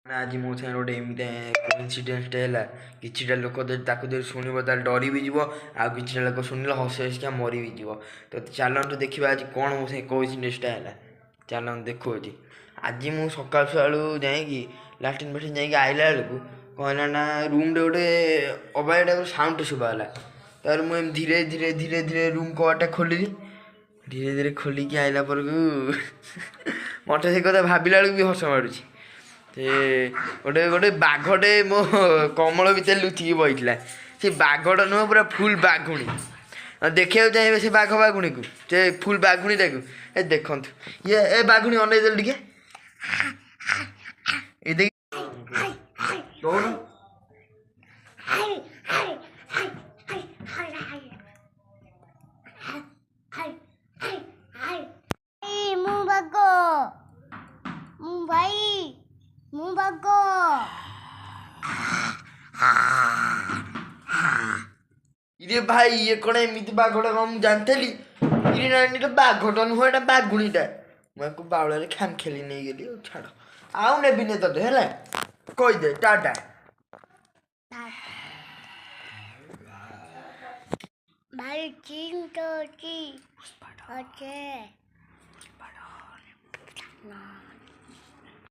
आज मो साथ गोटे एमती कोइनसीडेंस है किसी लोक शुणव तो डरी भी जीव आउ कि लोक शुणिले हस हसिका मरी भी जीव तो चलतु देखा आज कौन मो साथ कोइनसीडेंसटा है चल देखो आज मुझे सका सकालू जाकि लाट्रिन फाट्रिन जाकि आइला बेलू कहला ना रूम्रे गोटे अबाया टाइप साउंड शुभाला तर मुझे धीरे धीरे धीरे धीरे रूम कबाटा खोलिली धीरे धीरे खोलिकी आइला पर मत से कथा भाविला बेलू भी हस मारूँ गोटे गोटे बाघटे मो कमल भितर लुचिकी बहीला से बाघटा नुह पूरा फुल बाघुणी देखा चाहिए से बाघ बाघुणी को से फुल बाघुणीटा को देखु ये ए बाघुणी अनेई टे देख इरे भाई ये कौन एमती बाघटा कौन मुझे जानती इरे नानी बाघटा नुह एटा बाघुणीटा मुझे बाउल खाम खेली नहीं गली छाड़ आउ नेबी ने ते है कहीदे टाटा भाई चीन तो